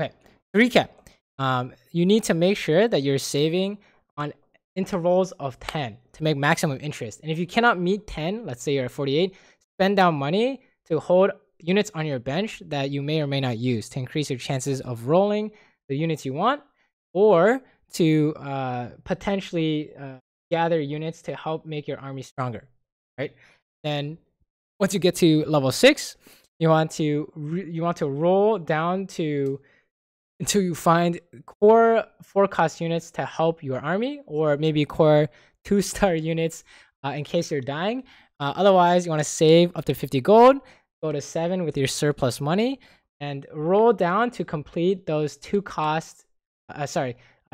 Okay, to recap, you need to make sure that you're saving on intervals of 10 to make maximum interest. And if you cannot meet 10, let's say you're at 48, spend down money to hold units on your bench that you may or may not use to increase your chances of rolling the units you want, or to potentially gather units to help make your army stronger, right? Then once you get to level 6, you want to roll down to until you find core 4-cost units to help your army, or maybe core 2-star units in case you're dying. Otherwise, you want to save up to 50 gold, go to 7 with your surplus money, and roll down to complete those 2-star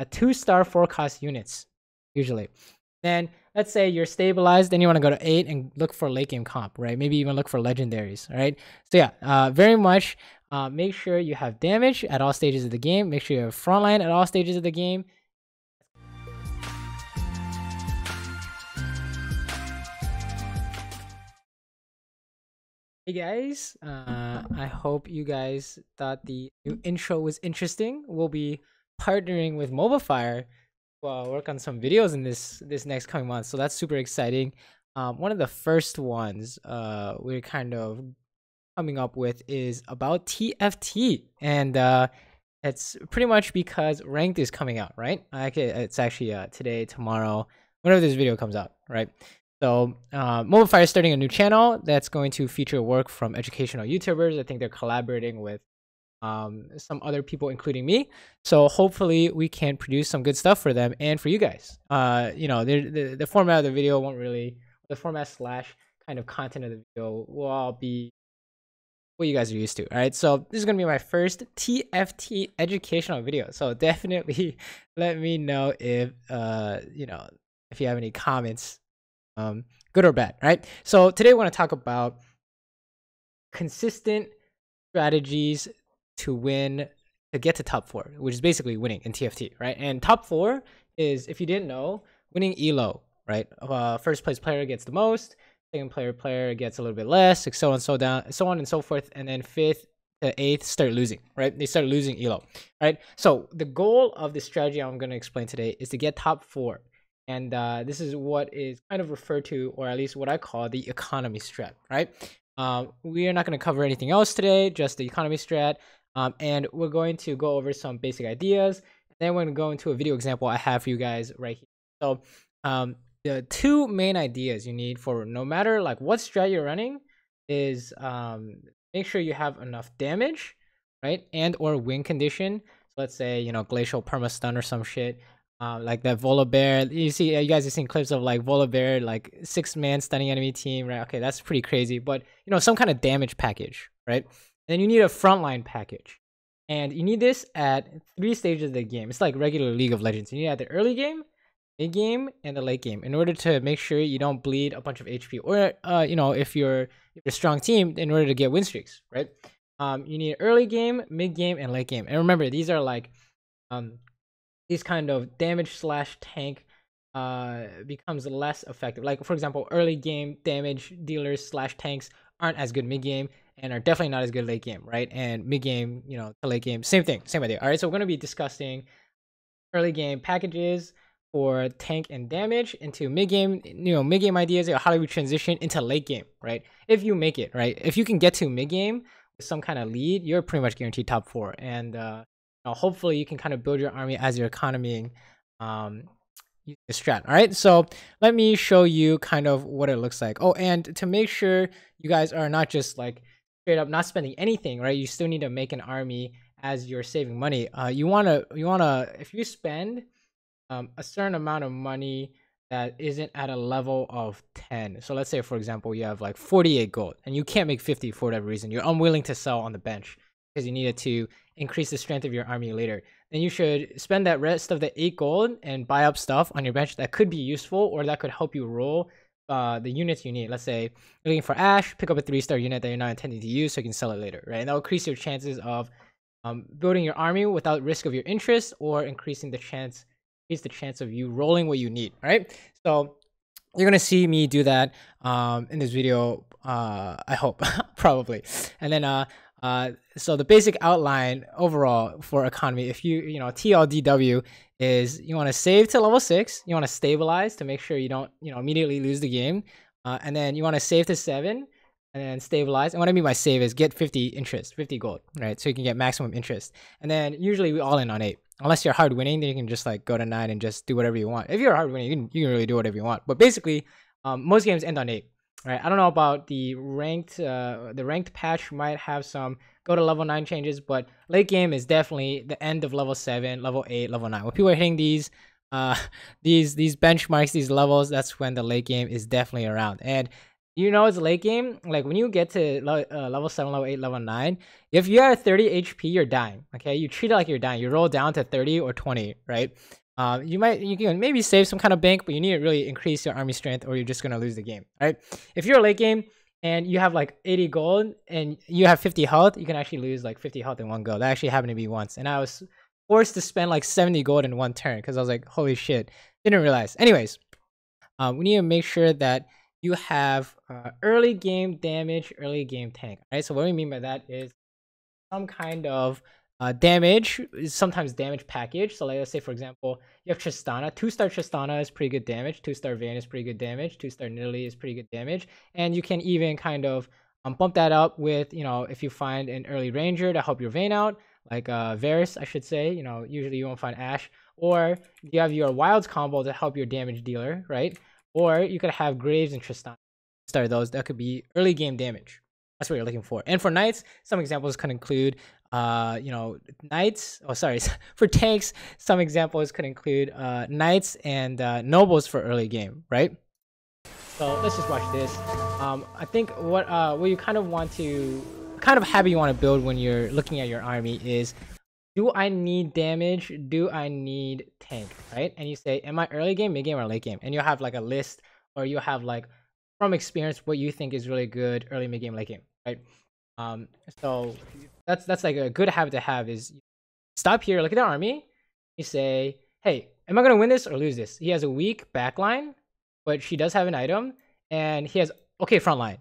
4-cost units, usually. Then let's say you're stabilized, then you want to go to 8 and look for late game comp, right? Maybe even look for legendaries, all right? So yeah, very much make sure you have damage at all stages of the game. Make sure you have frontline at all stages of the game. Hey guys, I hope you guys thought the new intro was interesting. We'll be partnering with MobileFire to work on some videos in this next coming month, so that's super exciting. One of the first ones we're kind of coming up with is about TFT, and it's pretty much because ranked is coming out, right? It's actually today, tomorrow, whenever this video comes out, right? So MobileFire is starting a new channel that's going to feature work from educational YouTubers. I think they're collaborating with some other people, including me. So hopefully we can produce some good stuff for them and for you guys. You know, the format of the video won't really, the format slash kind of content of the video will all be what you guys are used to. All right, so this is gonna be my first TFT educational video. So definitely let me know if you know, if you have any comments, good or bad. Right. So today we're gonna talk about consistent strategies to win, to get to top 4, which is basically winning in TFT, right? And top 4 is, if you didn't know, winning elo, right? First place player gets the most, second player gets a little bit less, like so on and so forth, and then 5th to 8th start losing, right? They start losing elo, right? So the goal of the strategy I'm going to explain today is to get top 4, and this is what is kind of referred to, or at least what I call the economy strat, right? We are not going to cover anything else today, just the economy strat, and we're going to go over some basic ideas, and then we're going to go into a video example I have for you guys right here. So the 2 main ideas you need for no matter like what strat you're running is make sure you have enough damage, right? And or win condition. So let's say, you know, glacial perma stun or some shit, like that Volibear. You see, you guys have seen clips of like Volibear, like 6-man stunning enemy team, right? Okay, that's pretty crazy, but you know, some kind of damage package, right? And then you need a frontline package, and you need this at 3 stages of the game. It's like regular League of Legends. You need it at the early game, mid game, and the late game in order to make sure you don't bleed a bunch of HP, or you know, if you're a strong team, in order to get win streaks, right? You need early game, mid game, and late game. And remember, these are like these kind of damage slash tank becomes less effective. Like for example, early game damage dealers slash tanks aren't as good mid game, and are definitely not as good late game, right? And mid game, you know, to late game, same thing, same idea. All right, so we're going to be discussing early game packages for tank and damage, into mid game, you know, mid game ideas, how do we transition into late game, right? If you make it, right? If you can get to mid game with some kind of lead, you're pretty much guaranteed top 4, and you know, hopefully you can kind of build your army as your economy the strat. All right, so let me show you kind of what it looks like. Oh, and to make sure you guys are not just like straight up not spending anything, right? You still need to make an army as you're saving money. You wanna if you spend a certain amount of money that isn't at a level of 10. So let's say, for example, you have like 48 gold and you can't make 50 for whatever reason. You're unwilling to sell on the bench because you need it to increase the strength of your army later. Then you should spend that rest of the 8 gold and buy up stuff on your bench that could be useful, or that could help you roll the units you need. Let's say you're looking for Ash, pick up a 3-star unit that you're not intending to use so you can sell it later, right? And that will increase your chances of building your army without risk of your interest, or increasing the chance of you rolling what you need. All right, so you're gonna see me do that in this video, I hope. Probably. And then So the basic outline overall for economy, if you know, TLDW is you want to save to level 6, you want to stabilize to make sure you don't, you know, immediately lose the game, and then you want to save to 7 and then stabilize. And what I mean by save is get 50 interest, 50 gold, right? So you can get maximum interest. And then usually we all in on 8. Unless you're hard winning, then you can just like go to 9 and just do whatever you want. If you're hard winning, you can really do whatever you want. But basically, most games end on 8. Right, I don't know about the ranked patch might have some go to level 9 changes, but late game is definitely the end of level 7, level 8, level 9. When people are hitting these benchmarks, these levels, that's when the late game is definitely around. And you know, it's late game, like when you get to level 7, level 8, level 9, if you are 30 HP, you're dying. Okay, you treat it like you're dying. You roll down to 30 or 20, right? You can maybe save some kind of bank, but you need to really increase your army strength or you're just going to lose the game, right? If you're a late game and you have like 80 gold and you have 50 health, you can actually lose like 50 health in one go. That actually happened to me once. And I was forced to spend like 70 gold in one turn because I was like, holy shit, didn't realize. Anyways, we need to make sure that you have early game damage, early game tank, right? So what we mean by that is some kind of damage is sometimes damage package. So like, let's say for example you have Tristana. 2-star Tristana is pretty good damage, 2-star Vayne is pretty good damage, 2-star Nidalee is pretty good damage, and you can even kind of bump that up with, you know, if you find an early ranger to help your Vayne out, like Varus I should say, you know, usually you won't find Ashe, or you have your Wilds combo to help your damage dealer, right? Or you could have Graves and Tristana, start those, that could be early game damage. That's what you're looking for. And for knights, some examples could include you know, knights, oh sorry, for tanks, some examples could include knights and nobles for early game, right? So let's just watch this. I think what you kind of want to, kind of habit you want to build when you're looking at your army is, do I need damage? Do I need tank, right? And you say, am I early game, mid game, or late game? And you'll have like a list, or you have like from experience what you think is really good early, mid game, late game, right? So that's like a good habit to have, is stop here, look at the army, you say, hey, am I gonna win this or lose this? He has a weak backline, but she does have an item, and he has okay frontline,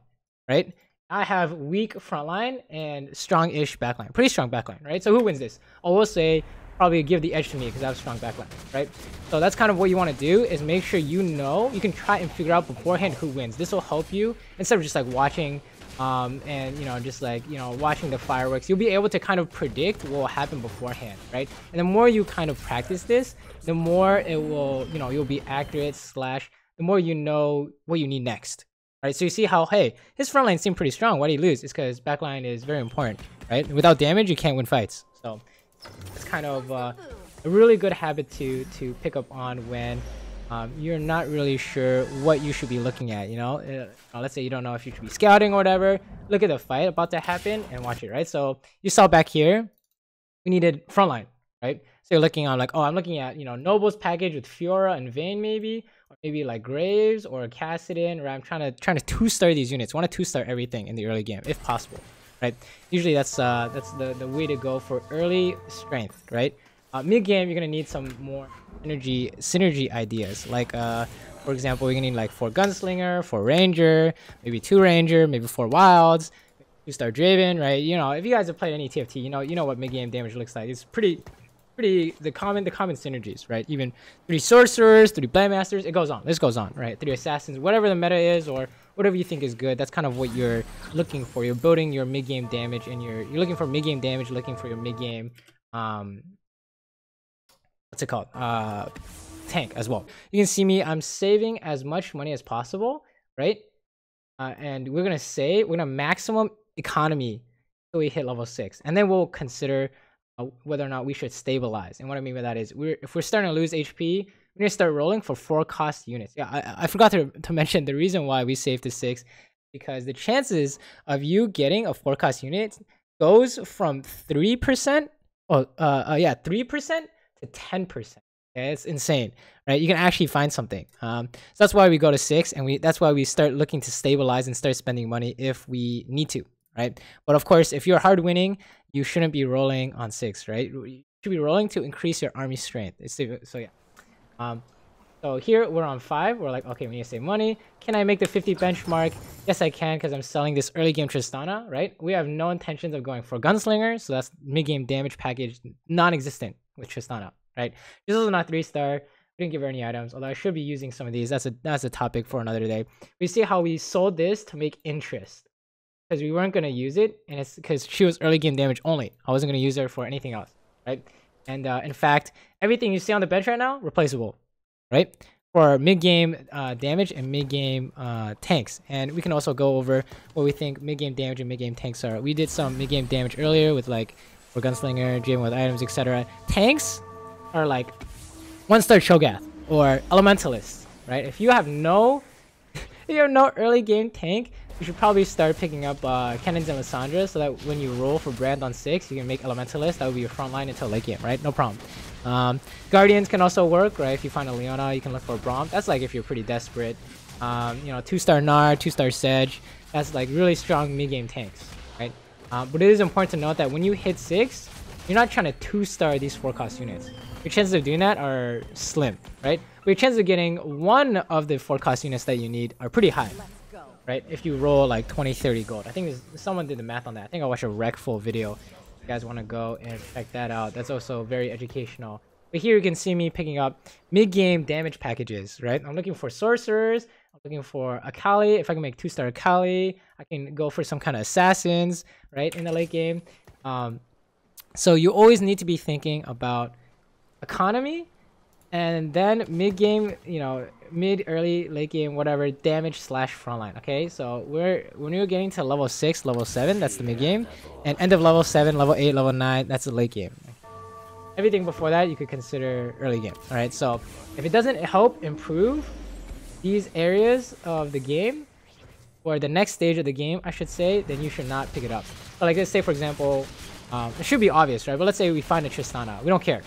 right? I have weak frontline and strong-ish backline, pretty strong backline, right? So who wins this? I will say probably give the edge to me because I have strong backline, right? So that's kind of what you want to do, is make sure you know, you can try and figure out beforehand who wins. This will help you instead of just like watching and you know, just like, you know, watching the fireworks. You'll be able to kind of predict what will happen beforehand, right? And the more you kind of practice this, the more it will, you know, you'll be accurate / the more you know what you need next, right? So you see how, hey, his front line seemed pretty strong. Why did he lose? It's because backline is very important, right? Without damage, you can't win fights. So it's kind of a really good habit to pick up on when you're not really sure what you should be looking at, you know? Let's say you don't know if you should be scouting or whatever. Look at the fight about to happen and watch it, right? So you saw back here, we needed frontline, right? So you're looking on like, oh, I'm looking at, you know, Noble's package with Fiora and Vayne maybe, or maybe like Graves or Cassidon, or I'm trying to 2-star these units. I want to 2-star everything in the early game if possible, right? Usually that's the way to go for early strength, right? Mid game, you're gonna need some more synergy ideas, like for example, you're gonna need like 4 gunslinger, 4 ranger, maybe 2 ranger, maybe 4 wilds, 2-star Draven, right? You know, if you guys have played any TFT, you know what mid game damage looks like. It's pretty the common synergies, right? Even 3 sorcerers, 3 blindmasters, it goes on. This goes on, right? 3 assassins, whatever the meta is, or whatever you think is good. That's kind of what you're looking for. You're building your mid game damage, and you're looking for mid game damage, looking for your mid game what's it called, tank as well. You can see me, I'm saving as much money as possible, right? And we're gonna maximum economy till we hit level 6, and then we'll consider whether or not we should stabilize. And what I mean by that is, if we're starting to lose HP, we're gonna start rolling for 4 cost units. Yeah, I forgot to mention the reason why we saved to 6, because the chances of you getting a 4 cost unit goes from 3%, 3% to 10%. Okay, it's insane, right? You can actually find something. So that's why we go to 6, and that's why we start looking to stabilize and start spending money if we need to, right? But of course, if you're hard winning, you shouldn't be rolling on 6, right? You should be rolling to increase your army strength. So yeah. So here we're on 5. We're like, okay, we need to save money. Can I make the 50 benchmark? Yes, I can, because I'm selling this early game Tristana, right? We have no intentions of going for Gunslinger, so that's mid-game damage package non-existent with Tristana, right? This is not 3-star. We didn't give her any items, although I should be using some of these. That's a topic for another day. We see how we sold this to make interest, because we weren't going to use it, and it's because she was early game damage only. I wasn't going to use her for anything else, right? And in fact, everything you see on the bench right now, replaceable, right? For mid-game damage and mid-game tanks. And we can also go over what we think mid-game damage and mid-game tanks are. We did some mid-game damage earlier with like for Gunslinger, driven with items, etc. Tanks are like 1-star Cho'Gath or Elementalist, right? If you have no early game tank, you should probably start picking up Cannons and Lissandra, so that when you roll for Brand on 6, you can make Elementalist. That would be your front line until late game, right? No problem. Guardians can also work, right? If you find a Leona, you can look for a Braum. That's like if you're pretty desperate. 2-star Gnar, 2-star Sedge. That's like really strong mid-game tanks, right? But it is important to note that when you hit 6, you're not trying to 2-star these 4-cost units. Your chances of doing that are slim, right? But your chances of getting one of the 4-cost units that you need are pretty high, right? If you roll like 20-30 gold. I think someone did the math on that. I think I watched a rec full video. If you guys want to go and check that out, that's also very educational. But here you can see me picking up mid-game damage packages, right? I'm looking for sorcerers. I'm looking for Akali. If I can make 2-star Akali, I can go for some kind of assassins, right, in the late game. So you always need to be thinking about economy, and then mid-game, mid, early, late game, whatever, damage / frontline. Okay, so when you're getting to level 6, level 7, that's the mid-game, and end of level 7, level 8, level 9, that's the late game. Everything before that you could consider early game. All right, so if it doesn't help improve these areas of the game, or the next stage of the game, I should say, then you should not pick it up. So like, let's say for example, it should be obvious, right? But let's say we find a Tristana. We don't care.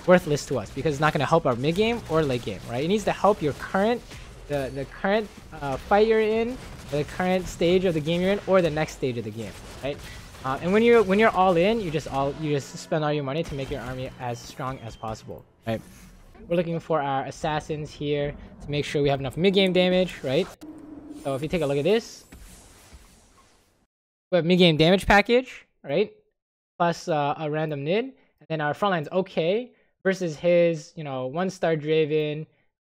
Worthless to us because it's not going to help our mid game or late game, right? It needs to help your current, the current fight you're in, the current stage of the game you're in, or the next stage of the game, right? And when you're all in, you just spend all your money to make your army as strong as possible, right? We're looking for our assassins here to make sure we have enough mid game damage, right? So if you take a look at this, we have mid game damage package, right? Plus a random nid, and then our front line's okay. Versus his, 1-star Draven,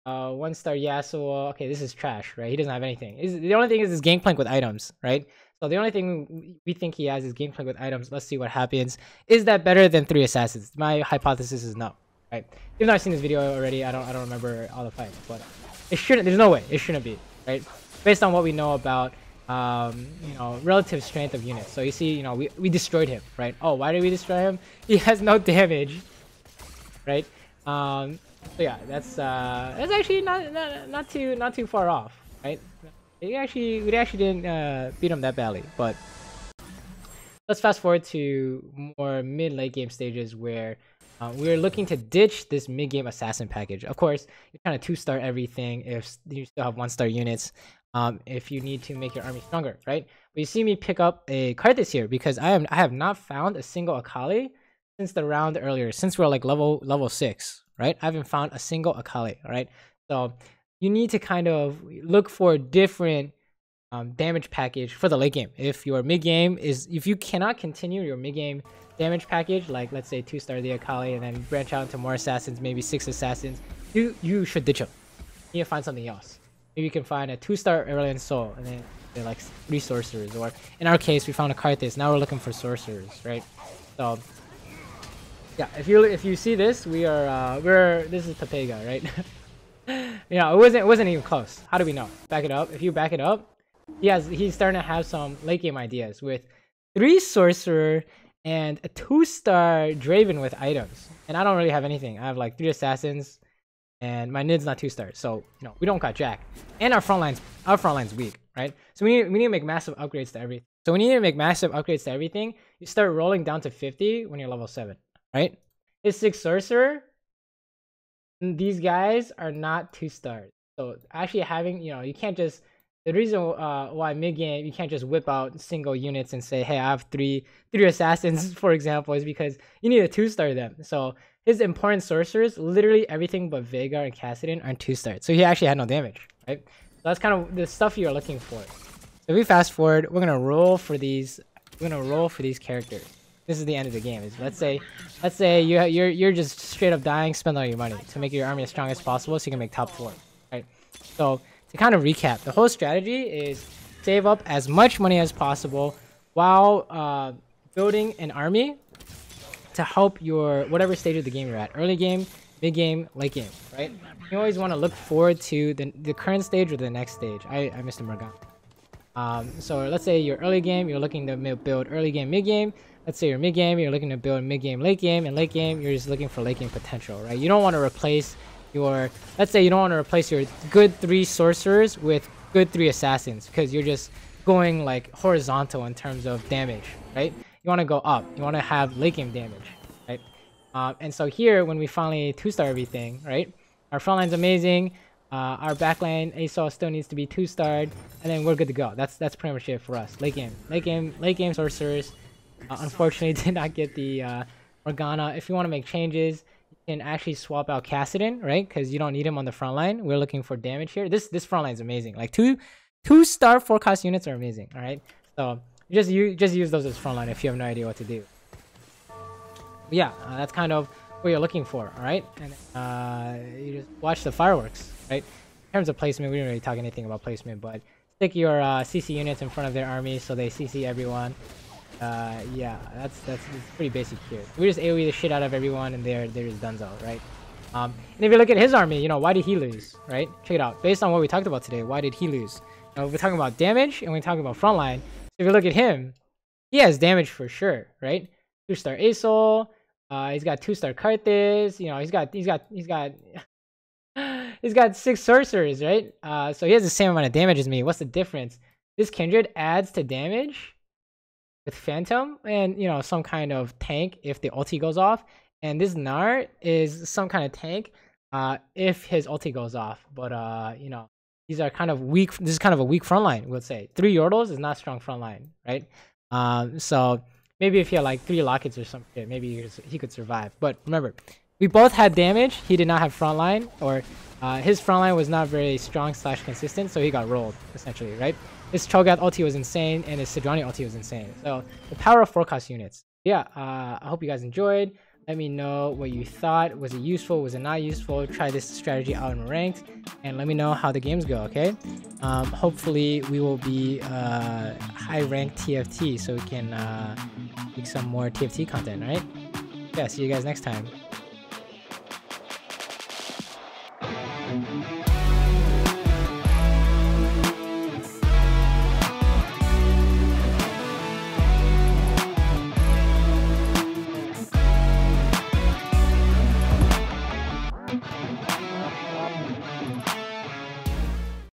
1-star Yasuo. Okay, this is trash, right? He doesn't have anything. The only thing is his Gangplank with items, right? So the only thing we think he has is Gangplank with items. Let's see what happens. Is that better than 3 assassins? My hypothesis is no, right? Even though I've seen this video already, I don't remember all the fights, but it shouldn't. There's no way it shouldn't be, right? Based on what we know about, relative strength of units. So you see, we destroyed him, right? Oh, why did we destroy him? He has no damage. Right, so yeah, that's actually not too far off, right? We actually didn't beat him that badly, but let's fast forward to more mid-late game stages where we're looking to ditch this mid-game assassin package. Of course, you're trying to 2-star everything if you still have 1-star units. If you need to make your army stronger, right? But you see me pick up a card this year because I have not found a single Akali since the round earlier, since we're like level 6, right? I haven't found a single Akali, right? So you need to kind of look for a different damage package for the late game. If your mid game if you cannot continue your mid game damage package, like let's say 2-star the Akali and then branch out into more assassins, maybe 6 assassins, you should ditch them. You need to find something else. Maybe you can find a 2-star Aurelian Soul and then they're like 3 sorcerers, or in our case we found a Karthus. Now we're looking for sorcerers, right? So yeah, if you see this, this is Tapega, right? It wasn't even close. How do we know? Back it up. If you back it up, he's starting to have some late game ideas with 3 sorcerer and a 2-star Draven with items. And I don't really have anything. I have like 3 assassins, and my nid's not 2-stars. So we don't got jack. And our front line's weak, right? So we need to make massive upgrades to everything. So when you need to make massive upgrades to everything, you start rolling down to 50 when you're level 7. Right? His 6 sorcerer, these guys are not 2-stars. So actually having, you can't just the reason why mid game you can't just whip out single units and say, hey, I have three assassins, for example, is because you need to 2-star them. So his important sorcerers, literally everything but Veigar and Kassadin are 2-starred. So he actually had no damage, right? So that's kind of the stuff you're looking for. So if we fast forward, we're gonna roll for these. We're gonna roll for these characters. This is the end of the game. Is let's say you're just straight up dying, spend all your money to make your army as strong as possible, so you can make top 4, right? So to kind of recap, the whole strategy is save up as much money as possible while building an army to help your whatever stage of the game you're at. Early game, mid game, late game, right? You always want to look forward to the current stage or the next stage. I missed the Morgana. So let's say your early game, you're looking to build early game, mid game. Let's say your mid game, you're looking to build mid game, late game, and late game, you're just looking for late game potential, right? You don't want to replace your, let's say you don't want to replace your good 3 sorcerers with good 3 assassins, because you're just going like horizontal in terms of damage, right? You want to go up. You want to have late game damage, right? And so here, when we finally 2-star everything, right? Our front line's amazing. Our backline ASOL still needs to be 2-starred, and then we're good to go. That's pretty much it for us. Late game sorcerers. Unfortunately, did not get the Morgana. If you want to make changes, you can actually swap out Kassadin, right? Because you don't need him on the front line. We're looking for damage here. This front line is amazing. Like 2-star 4-cost units are amazing. All right, so just use those as front line if you have no idea what to do. But yeah, that's kind of what you're looking for. All right, and you just watch the fireworks, right? In terms of placement, we didn't really talk anything about placement, but stick your CC units in front of their army so they CC everyone. Yeah, that's pretty basic here. We just AoE the shit out of everyone, and they're just donezo, right? And if you look at his army, you know, why did he lose, right? Check it out. Based on what we talked about today, why did he lose? You know, we're talking about damage, and we're talking about frontline. So if you look at him, he has damage for sure, right? 2-star ASOL. He's got 2-star Karthus. You know, he's got 6 sorcerers, right? So he has the same amount of damage as me. What's the difference? This Kindred adds to damage with Phantom and, you know, some kind of tank if the ulti goes off, and this Gnar is some kind of tank if his ulti goes off. But you know, these are kind of weak. This is kind of a weak frontline, we'll say. 3 Yordles is not strong frontline, right? So maybe if he had like 3 Lockets or something, maybe he could survive. But remember, we both had damage. He did not have frontline, or his frontline was not very strong / consistent, so he got rolled essentially, right? His Cho'Gath ulti was insane, and his Sidrani ulti was insane. So the power of 4-cost units. Yeah, I hope you guys enjoyed. Let me know what you thought. Was it useful? Was it not useful? Try this strategy out in ranked, and let me know how the games go, okay? Hopefully we will be high ranked TFT, so we can make some more TFT content, right? Yeah, see you guys next time.